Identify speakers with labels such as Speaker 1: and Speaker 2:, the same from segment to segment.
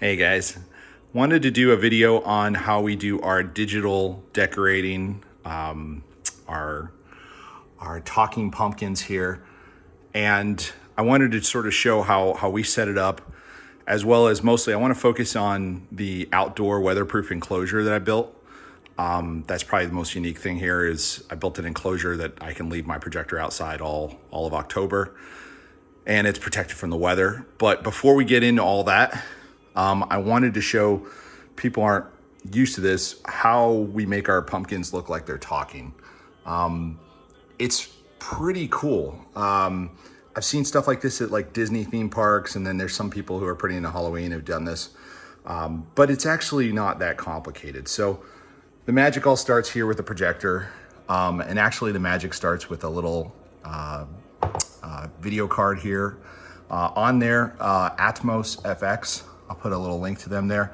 Speaker 1: Hey guys, wanted to do a video on how we do our digital decorating, our talking pumpkins here. And I wanted to sort of show how we set it up, as well as mostly I want to focus on the outdoor weatherproof enclosure that I built. That's probably the most unique thing here is I built an enclosure that I can leave my projector outside all of October, and it's protected from the weather. But before we get into all that, I wanted to show people aren't used to this, how we make our pumpkins look like they're talking. It's pretty cool. I've seen stuff like this at like Disney theme parks, and then there's some people who are pretty into Halloween who've done this. But it's actually not that complicated. So the magic all starts here with the projector. And actually the magic starts with a little video card here. On there, AtmoxFX. I'll put a little link to them there.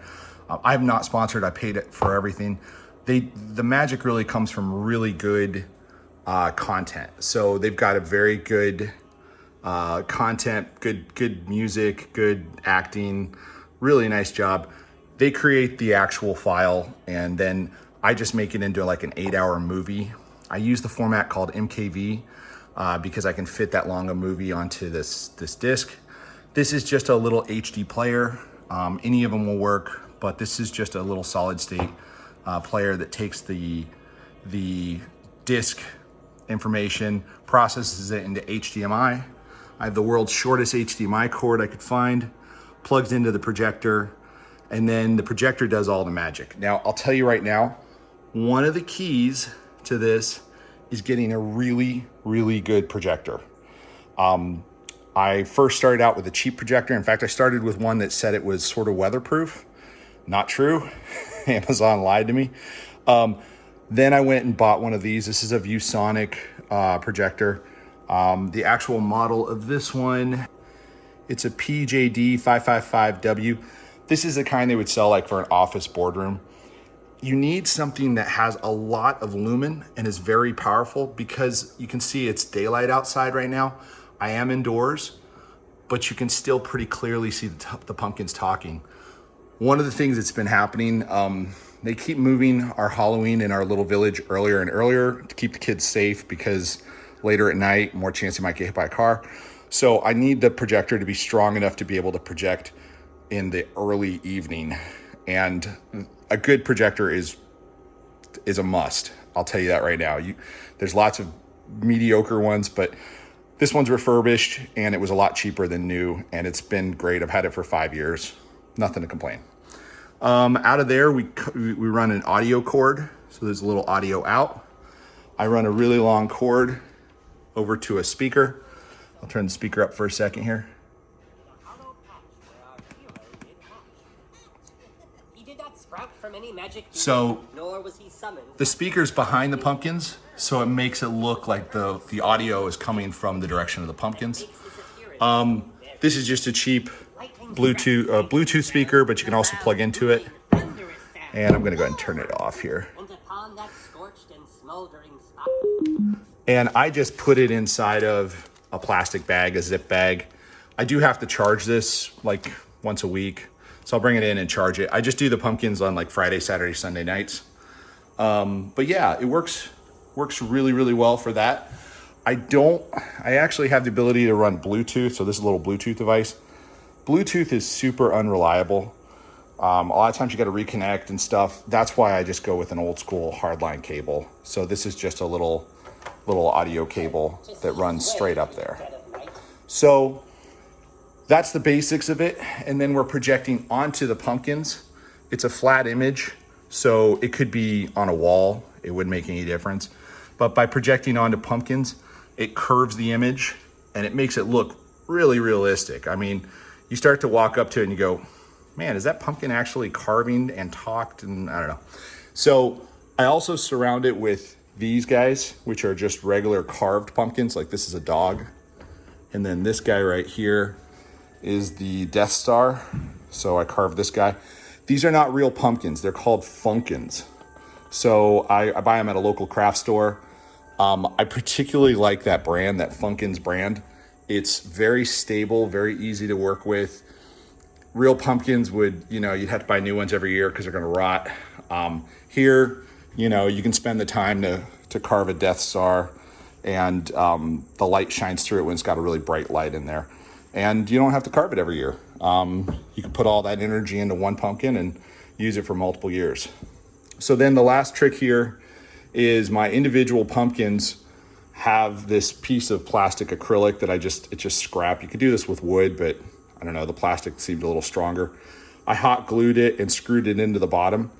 Speaker 1: I'm not sponsored, I paid it for everything. The magic really comes from really good content. So they've got a very good content, good music, good acting, really nice job. They create the actual file, and then I just make it into like an 8-hour movie. I use the format called MKV because I can fit that long a movie onto this disc. This is just a little HD player. Any of them will work, but this is just a little solid state player that takes the disc information, processes it into HDMI. I have the world's shortest HDMI cord I could find, plugs into the projector, and then the projector does all the magic. Now, I'll tell you right now, one of the keys to this is getting a really, really good projector. I first started out with a cheap projector. In fact, I started with one that said it was sort of weatherproof. Not true. Amazon lied to me. Then I went and bought one of these. This is a ViewSonic projector. The actual model of this one, it's a PJD555W. This is the kind they would sell like for an office boardroom. You need something that has a lot of lumen and is very powerful, because you can see it's daylight outside right now. I am indoors, but you can still pretty clearly see the pumpkins talking. One of the things that's been happening, they keep moving our Halloween in our little village earlier and earlier to keep the kids safe, because later at night, more chance you might get hit by a car. So I need the projector to be strong enough to be able to project in the early evening. And a good projector is a must. I'll tell you that right now. There's lots of mediocre ones, but this one's refurbished and it was a lot cheaper than new, and it's been great. I've had it for 5 years. Nothing to complain. Out of there, we run an audio cord. So there's a little audio out. I run a really long cord over to a speaker. I'll turn the speaker up for a second here.
Speaker 2: From any magic
Speaker 1: so
Speaker 2: nor was he summoned.
Speaker 1: The speaker's behind the pumpkins, so it makes it look like the audio is coming from the direction of the pumpkins. This is just a cheap Bluetooth speaker, but you can also plug into it. And I'm gonna go ahead and turn it off here. And I just put it inside of a plastic bag, a zip bag. I do have to charge this like once a week. So I'll bring it in and charge it. I just do the pumpkins on like Friday, Saturday, Sunday nights. But yeah, it works really, really well for that. I actually have the ability to run Bluetooth. So this is a little Bluetooth device. Bluetooth is super unreliable. A lot of times you got to reconnect and stuff. That's why I just go with an old school hardline cable. So this is just a little audio cable that runs straight up there. So that's the basics of it. And then we're projecting onto the pumpkins. It's a flat image, so it could be on a wall. It wouldn't make any difference. But by projecting onto pumpkins, it curves the image and it makes it look really realistic. I mean, you start to walk up to it and you go, man, is that pumpkin actually carving and talked? And I don't know. So I also surround it with these guys, which are just regular carved pumpkins. Like this is a dog. And then this guy right here is the Death Star. So I carved this guy. These are not real pumpkins. They're called Funkins. So I buy them at a local craft store. I particularly like that brand, that Funkins brand. It's very stable, very easy to work with. real pumpkins would, you'd have to buy new ones every year because they're going to rot. Here, you can spend the time to carve a Death Star, and the light shines through it when it's got a really bright light in there. And you don't have to carve it every year. You can put all that energy into one pumpkin and use it for multiple years. So then the last trick here is my individual pumpkins have this piece of plastic acrylic that it's just scrap. You could do this with wood, but I don't know, the plastic seemed a little stronger. I hot glued it and screwed it into the bottom.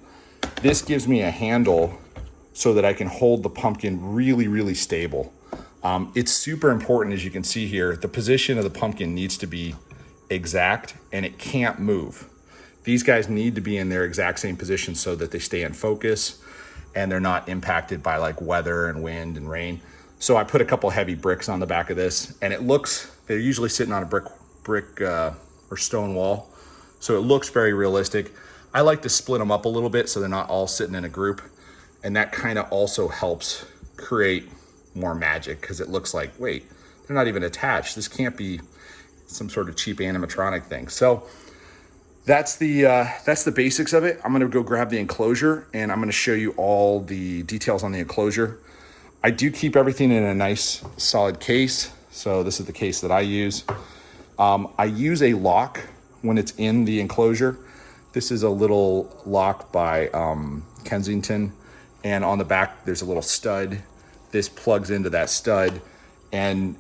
Speaker 1: This gives me a handle so that I can hold the pumpkin really, really stable. It's super important, as you can see here, the position of the pumpkin needs to be exact and it can't move. These guys need to be in their exact same position so that they stay in focus and they're not impacted by like weather and wind and rain. So I put a couple heavy bricks on the back of this, and they're usually sitting on a brick or stone wall. So it looks very realistic. I like to split them up a little bit so they're not all sitting in a group. And that kind of also helps create more magic because it looks like, wait, they're not even attached. This can't be some sort of cheap animatronic thing. So that's the basics of it. I'm gonna go grab the enclosure and I'm gonna show you all the details on the enclosure. I do keep everything in a nice solid case. So this is the case that I use. I use a lock when it's in the enclosure. This is a little lock by Kensington, and on the back there's a little stud. This plugs into that stud and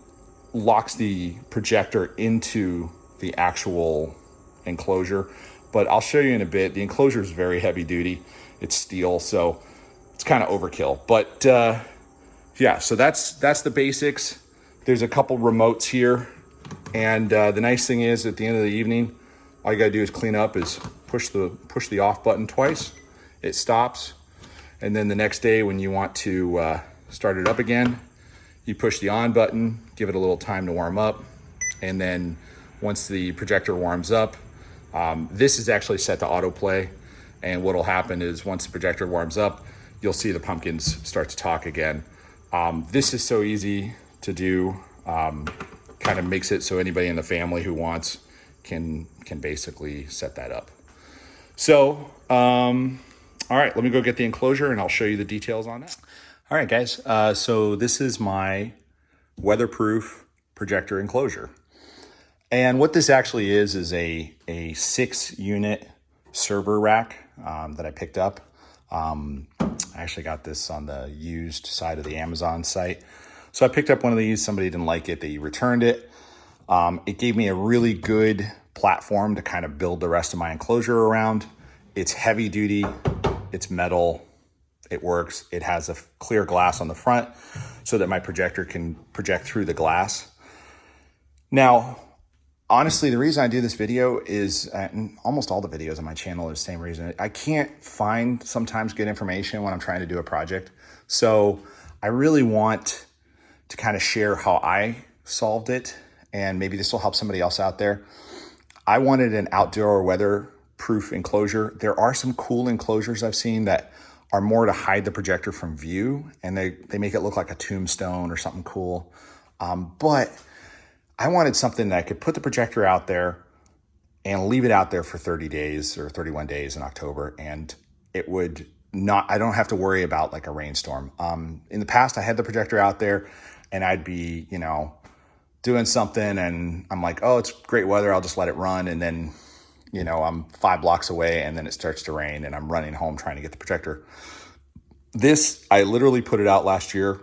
Speaker 1: locks the projector into the actual enclosure. But I'll show you in a bit. The enclosure is very heavy duty. It's steel, so it's kind of overkill. But yeah, so that's the basics. There's a couple remotes here, and the nice thing is at the end of the evening, all you gotta do is clean up, is push the off button twice. It stops, and then the next day when you want to start it up again, you push the on button, give it a little time to warm up, and then once the projector warms up, this is actually set to autoplay, and what'll happen is once the projector warms up, you'll see the pumpkins start to talk again. This is so easy to do, kind of makes it so anybody in the family who wants can basically set that up. So, all right, let me go get the enclosure and I'll show you the details on that. All right, guys, so this is my weatherproof projector enclosure. And what this actually is a 6-unit server rack that I picked up. I actually got this on the used side of the Amazon site. So I picked up one of these. Somebody didn't like it. They returned it. It gave me a really good platform to kind of build the rest of my enclosure around. It's heavy duty. It's metal. It works. It has a clear glass on the front so that my projector can project through the glass. Now, honestly, the reason I do this video is, and almost all the videos on my channel are the same reason. I can't find sometimes good information when I'm trying to do a project. So I really want to kind of share how I solved it, and maybe this will help somebody else out there. I wanted an outdoor weatherproof enclosure. There are some cool enclosures I've seen that are more to hide the projector from view, and they make it look like a tombstone or something cool. But I wanted something that I could put the projector out there and leave it out there for 30 days or 31 days in October, and it would not, I don't have to worry about like a rainstorm. In the past, I had the projector out there and I'd be, doing something and I'm like, oh, it's great weather, I'll just let it run. And then, I'm 5 blocks away and then it starts to rain and I'm running home trying to get the projector. This, I literally put it out last year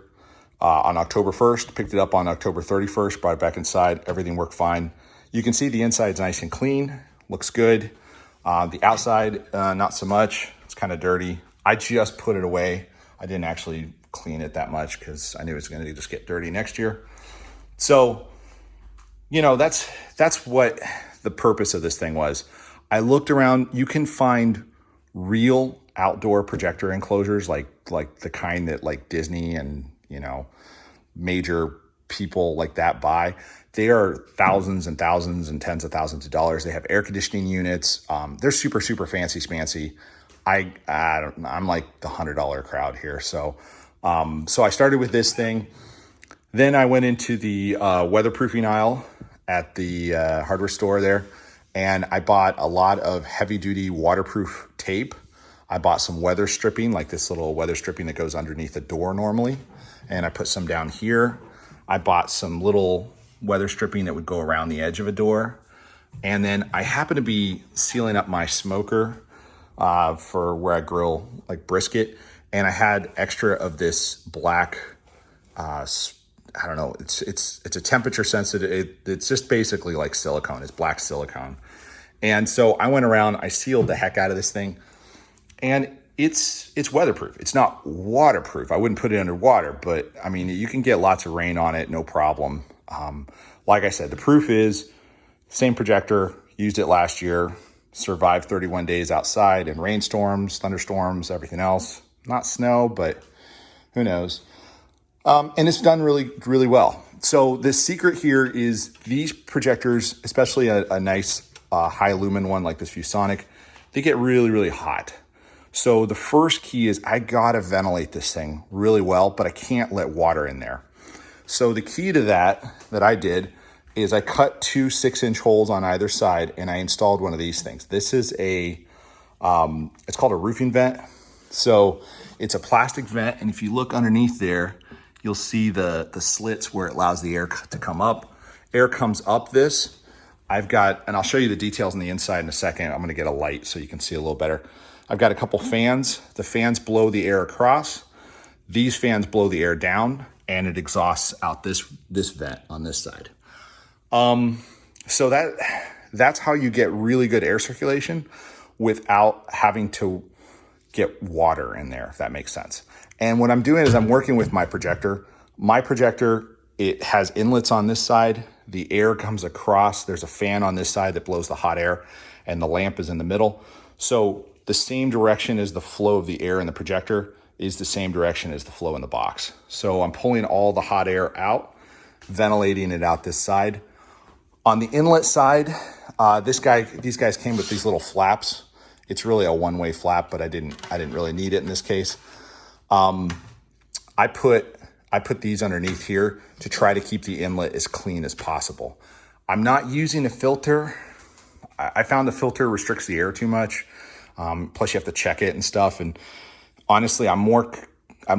Speaker 1: on October 1st, picked it up on October 31st, brought it back inside, everything worked fine. You can see the inside's nice and clean, looks good. The outside, not so much, it's kind of dirty. I just put it away. I didn't actually clean it that much because I knew it was gonna just get dirty next year. So, that's what the purpose of this thing was. I looked around, you can find real outdoor projector enclosures like the kind that like Disney and, major people like that buy. They are thousands and thousands and tens of thousands of dollars. They have air conditioning units. They're super, super fancy smancy. I'm like the $100 crowd here. So I started with this thing. Then I went into the weatherproofing aisle at the hardware store there, and I bought a lot of heavy duty waterproof tape. I bought some weather stripping, like this little weather stripping that goes underneath the door normally. And I put some down here. I bought some little weather stripping that would go around the edge of a door. And then I happen to be sealing up my smoker for where I grill like brisket. And I had extra of this black, I don't know, it's a temperature sensitive, it's just basically like silicone, it's black silicone. And so I went around, I sealed the heck out of this thing, and it's weatherproof. It's not waterproof. I wouldn't put it under water, but I mean, you can get lots of rain on it, no problem. Like I said, the proof is same projector, used it last year, survived 31 days outside in rainstorms, thunderstorms, everything else. Not snow, but who knows? And it's done really, really well. So the secret here is these projectors, especially a nice high lumen one like this ViewSonic, they get really, really hot. So the first key is I gotta ventilate this thing really well, but I can't let water in there. So the key to that I did is I cut 2 6-inch holes on either side, and I installed one of these things. This is a, it's called a roofing vent. So it's a plastic vent, and if you look underneath there, you'll see the slits where it allows the air to come up. Air comes up this. I've got, and I'll show you the details on the inside in a second. I'm gonna get a light so you can see a little better. I've got a couple fans. The fans blow the air across. These fans blow the air down, and it exhausts out this vent on this side. So that's how you get really good air circulation without having to get water in there, if that makes sense. And what I'm doing is I'm working with my projector. My projector, it has inlets on this side. The air comes across. There's a fan on this side that blows the hot air, and the lamp is in the middle. So the same direction as the flow of the air in the projector is the same direction as the flow in the box. So I'm pulling all the hot air out, ventilating it out this side. On the inlet side, these guys came with these little flaps. It's really a one-way flap, but I didn't really need it in this case. I put these underneath here to try to keep the inlet as clean as possible. I'm not using a filter. I found the filter restricts the air too much. Plus you have to check it and stuff. And honestly, I'm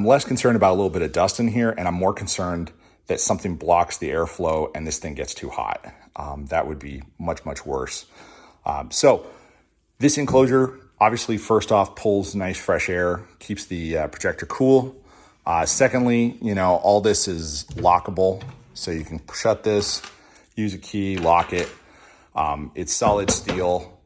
Speaker 1: less concerned about a little bit of dust in here, and I'm more concerned that something blocks the airflow and this thing gets too hot. That would be much, much worse. So this enclosure, obviously, first off, pulls nice fresh air, keeps the projector cool. Secondly, you know, all this is lockable, so you can shut this, use a key, lock it. It's solid steel.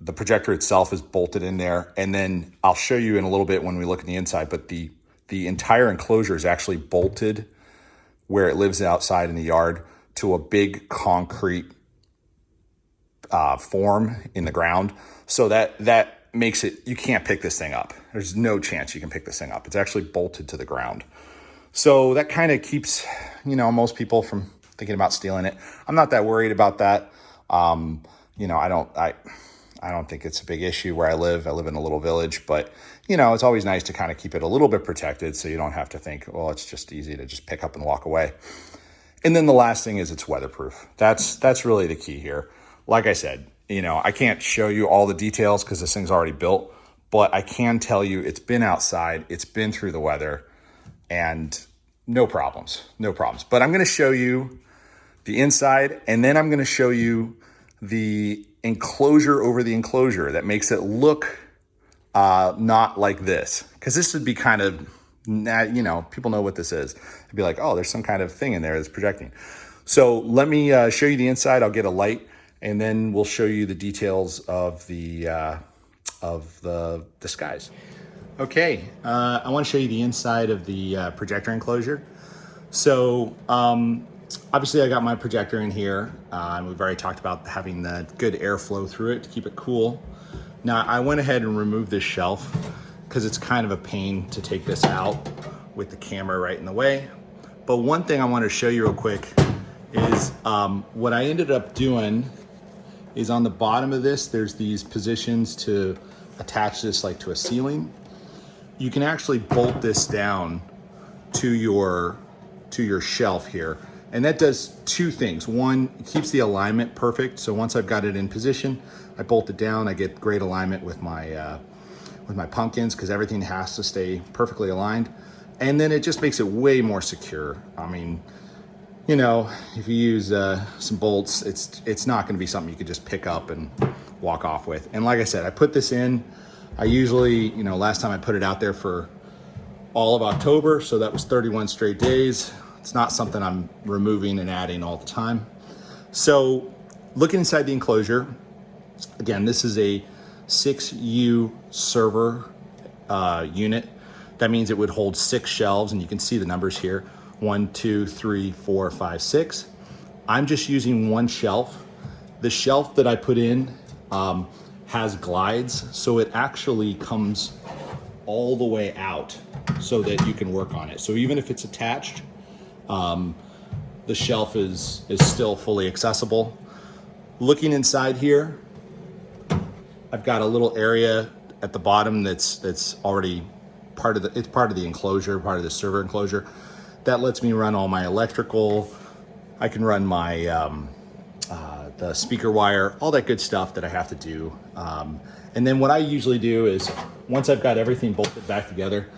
Speaker 1: The projector itself is bolted in there. And then I'll show you in a little bit when we look at the inside, but the entire enclosure is actually bolted where it lives outside in the yard to a big concrete form in the ground. So that makes it, you can't pick this thing up. There's no chance you can pick this thing up. It's actually bolted to the ground. So that kind of keeps, you know, most people from thinking about stealing it. I'm not that worried about that. You know, I don't think it's a big issue where I live. I live in a little village, but you know, it's always nice to kind of keep it a little bit protected so you don't have to think, well, it's just easy to just pick up and walk away. And then the last thing is it's weatherproof. That's really the key here. Like I said, you know, I can't show you all the details because this thing's already built, but I can tell you it's been outside, it's been through the weather, and no problems. But I'm going to show you the inside, and then I'm going to show you the enclosure over the enclosure that makes it look not like this, because this would be kind of, you know, people know what this is. They'd be like, oh, there's some kind of thing in there that's projecting. So let me show you the inside. I'll get a light, and then we'll show you the details of the skies. Okay, I want to show you the inside of the projector enclosure. So obviously I got my projector in here, and we've already talked about having the good airflow through it to keep it cool. Now I went ahead and removed this shelf because it's kind of a pain to take this out with the camera right in the way. But one thing I want to show you real quick is what I ended up doing is on the bottom of this, there's these positions to attach this like to a ceiling. You can actually bolt this down to your shelf here. And that does two things. One, it keeps the alignment perfect. So once I've got it in position, I bolt it down, I get great alignment with my pumpkins, because everything has to stay perfectly aligned. And then it just makes it way more secure. I mean, you know, if you use some bolts, it's not gonna be something you could just pick up and walk off with. And like I said, I put this in, I usually, you know, last time I put it out there for all of October, so that was 31 straight days. It's not something I'm removing and adding all the time. So looking inside the enclosure, again, this is a 6U server unit. That means it would hold 6 shelves, and you can see the numbers here. 1, 2, 3, 4, 5, 6. I'm just using one shelf. The shelf that I put in has glides, so it actually comes all the way out so that you can work on it. So even if it's attached, the shelf is still fully accessible. Looking inside here, I've got a little area at the bottom that's already part of the enclosure, part of the server enclosure. That lets me run all my electrical. I can run my the speaker wire, all that good stuff that I have to do. And then what I usually do is, once I've got everything bolted back together,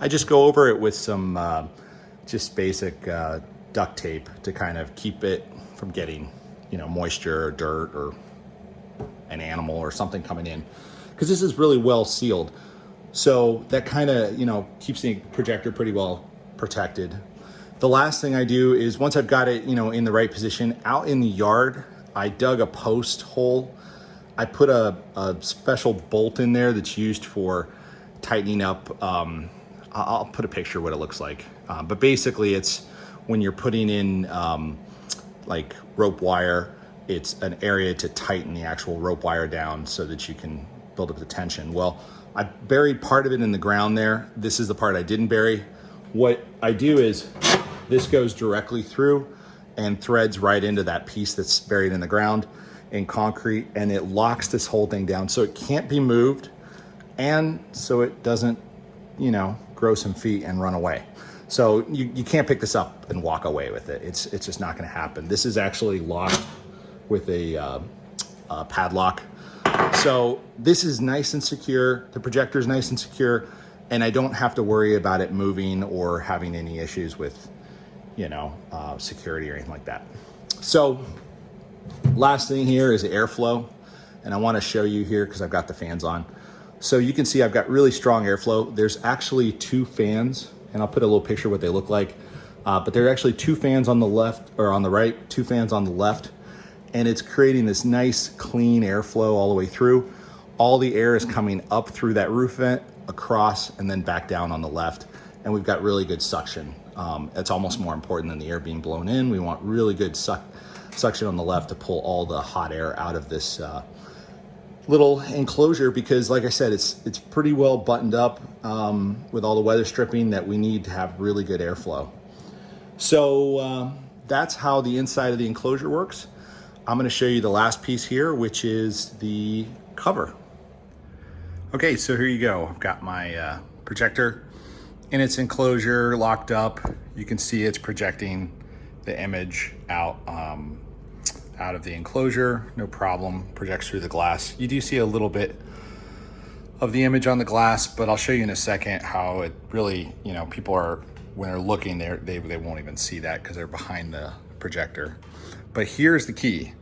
Speaker 1: I just go over it with some just basic duct tape to kind of keep it from getting, you know, moisture or dirt or an animal or something coming in, because this is really well sealed. So that kind of, you know, keeps the projector pretty well protected. The last thing I do is, once I've got it, you know, in the right position, out in the yard, I dug a post hole. I put a special bolt in there that's used for tightening up. I'll put a picture of what it looks like. But basically it's when you're putting in like rope wire, it's an area to tighten the actual rope wire down so that you can build up the tension. Well, I buried part of it in the ground there. This is the part I didn't bury. What I do is, this goes directly through and threads right into that piece that's buried in the ground in concrete, and it locks this whole thing down so it can't be moved, and so it doesn't, you know, grow some feet and run away. So you can't pick this up and walk away with it. It's just not gonna happen. This is actually locked with a padlock. So this is nice and secure. The projector is nice and secure, and I don't have to worry about it moving or having any issues with, you know, security or anything like that. So last thing here is the airflow, and I want to show you here because I've got the fans on. So you can see I've got really strong airflow. There's actually 2 fans, and I'll put a little picture of what they look like. But there are actually 2 fans on the left, or on the right, 2 fans on the left, and it's creating this nice clean airflow all the way through. All the air is coming up through that roof vent, across, and then back down on the left, and we've got really good suction. It's almost more important than the air being blown in. We want really good suction on the left to pull all the hot air out of this little enclosure, because like I said, it's pretty well buttoned up with all the weather stripping that we need to have really good airflow. So that's how the inside of the enclosure works. I'm going to show you the last piece here, which is the cover. Okay, so here you go. I've got my projector in its enclosure locked up. You can see it's projecting the image out out of the enclosure, no problem. Projects through the glass. You do see a little bit of the image on the glass, but I'll show you in a second how it really, you know, people are, when they're looking there, they won't even see that because they're behind the projector. But here's the key.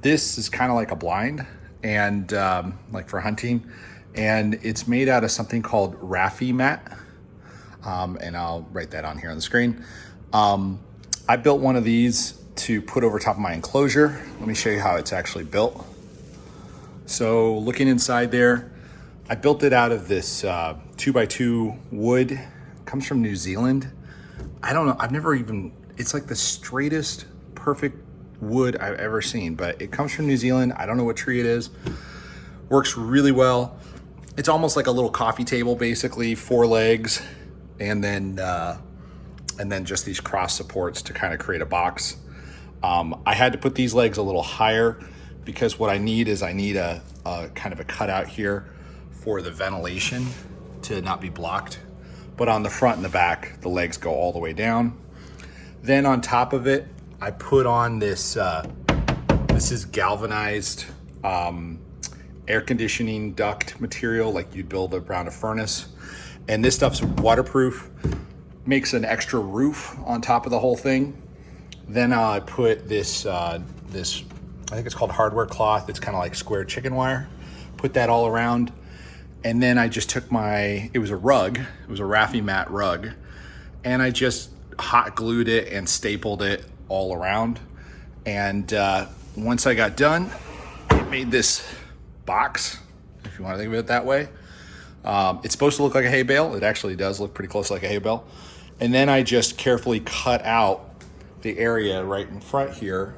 Speaker 1: This is kind of like a blind, and like for hunting, and it's made out of something called Rafi mat. And I'll write that on here on the screen. I built one of these to put over top of my enclosure. Let me show you how it's actually built. So looking inside there, I built it out of this 2x2 wood. It comes from New Zealand. I don't know, I've never even, it's like the straightest, perfect wood I've ever seen, but it comes from New Zealand. I don't know what tree it is. Works really well. It's almost like a little coffee table, basically, 4 legs, and then just these cross supports to kind of create a box. I had to put these legs a little higher because what I need is a kind of a cutout here for the ventilation to not be blocked. But on the front and the back, the legs go all the way down. Then on top of it, I put on this, this is galvanized air conditioning duct material, like you'd build around a furnace. And this stuff's waterproof, makes an extra roof on top of the whole thing. Then I put this, I think it's called hardware cloth. It's kind of like square chicken wire. Put that all around. And then I just took it was a rug. It was a Raffy mat rug. And I just hot glued it and stapled it all around. And once I got done, it made this box, if you want to think of it that way. It's supposed to look like a hay bale. It actually does look pretty close like a hay bale. And then I just carefully cut out the area right in front here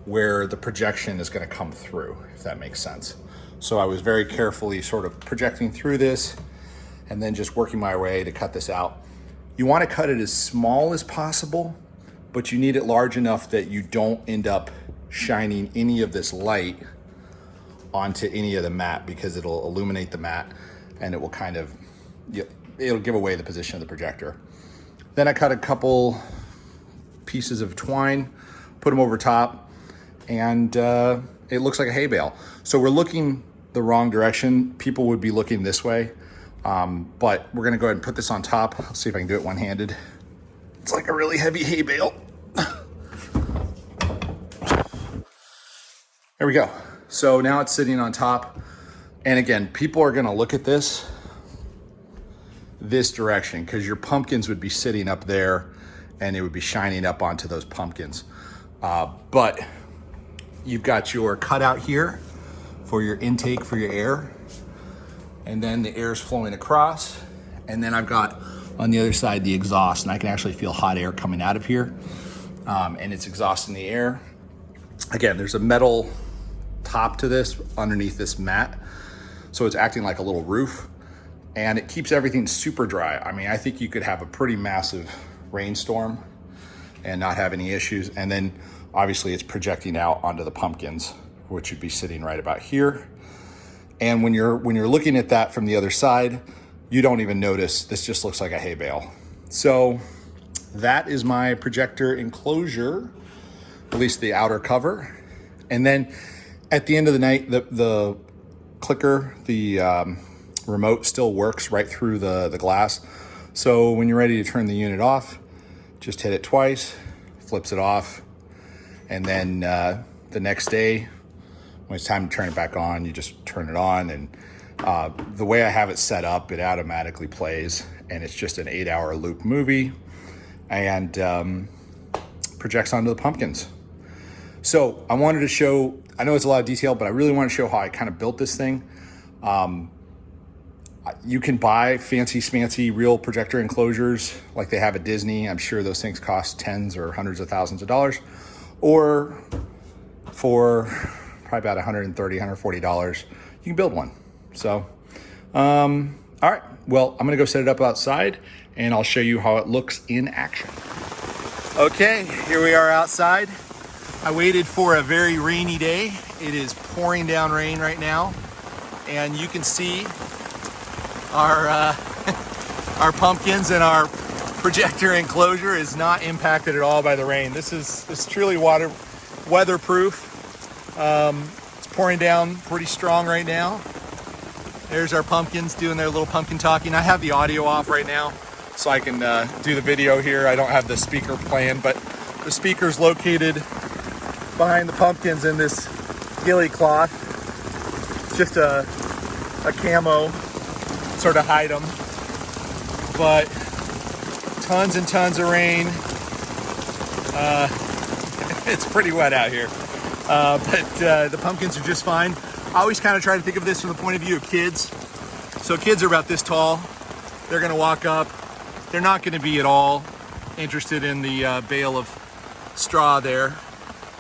Speaker 1: where the projection is going to come through, if that makes sense. So I was very carefully sort of projecting through this and then just working my way to cut this out. You want to cut it as small as possible, but you need it large enough that you don't end up shining any of this light onto any of the mat, because it'll illuminate the mat and it will kind of, it'll give away the position of the projector. Then I cut a couple pieces of twine, put them over top, and it looks like a hay bale. So we're looking the wrong direction. People would be looking this way, but we're gonna go ahead and put this on top. I'll see if I can do it one-handed. It's like a really heavy hay bale. There we go. So now it's sitting on top. And again, people are gonna look at this direction, because your pumpkins would be sitting up there and it would be shining up onto those pumpkins. But you've got your cutout here for your intake for your air. And then the air is flowing across. And then I've got on the other side the exhaust, and I can actually feel hot air coming out of here. And it's exhausting the air. Again, there's a metal top to this underneath this mat. So it's acting like a little roof, and it keeps everything super dry. I mean, I think you could have a pretty massive rainstorm and not have any issues. And then obviously it's projecting out onto the pumpkins, which would be sitting right about here. And when you're looking at that from the other side, you don't even notice. This just looks like a hay bale. So that is my projector enclosure, at least the outer cover. And then at the end of the night, the clicker, the remote still works right through the glass. So when you're ready to turn the unit off, just hit it twice, flips it off. And then the next day, when it's time to turn it back on, you just turn it on. And the way I have it set up, it automatically plays, and it's just an 8-hour loop movie, and projects onto the pumpkins. So I wanted to show, I know it's a lot of detail, but I really want to show how I kind of built this thing. You can buy fancy smancy real projector enclosures like they have at Disney. I'm sure those things cost tens or hundreds of thousands of dollars, or for probably about $130, $140, you can build one. So, all right, well, I'm gonna go set it up outside and I'll show you how it looks in action. Okay, here we are outside. I waited for a very rainy day. It is pouring down rain right now, and you can see our our pumpkins and our projector enclosure is not impacted at all by the rain. This is truly weatherproof. It's pouring down pretty strong right now. There's our pumpkins doing their little pumpkin talking. I have the audio off right now so I can do the video here. I don't have the speaker playing, but the speaker's located behind the pumpkins in this GHILLIE cloth. It's just a camo, sort of hide them. But tons and tons of rain. It's pretty wet out here. But the pumpkins are just fine. I always kind of try to think of this from the point of view of kids. So kids are about this tall. They're gonna walk up. They're not gonna be at all interested in the bale of straw there.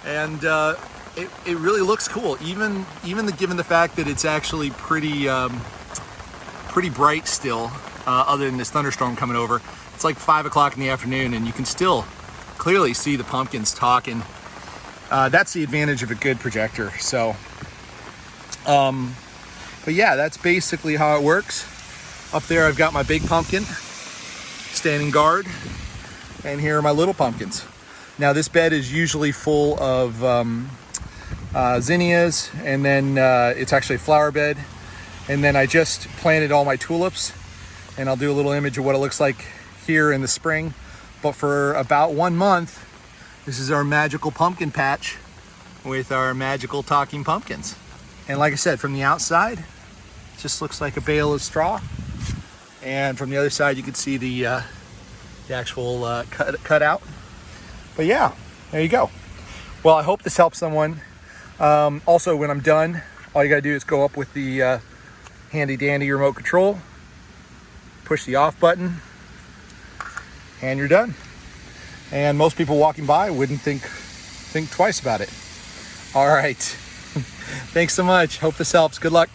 Speaker 1: And it really looks cool. Even given the fact that it's actually pretty bright still, other than this thunderstorm coming over. It's like 5 o'clock in the afternoon and you can still clearly see the pumpkins talking. That's the advantage of a good projector. So, but yeah, that's basically how it works. Up there, I've got my big pumpkin standing guard, and here are my little pumpkins. Now this bed is usually full of zinnias, and then it's actually a flower bed. And then I just planted all my tulips, and I'll do a little image of what it looks like here in the spring. But for about 1 month, this is our magical pumpkin patch with our magical talking pumpkins. And like I said, from the outside, it just looks like a bale of straw. And from the other side, you can see the actual cut out. But yeah, there you go. Well, I hope this helps someone. Also, when I'm done, all you gotta do is go up with the handy dandy remote control, push the off button, and you're done. And most people walking by wouldn't think twice about it. All right. Thanks so much. Hope this helps. Good luck.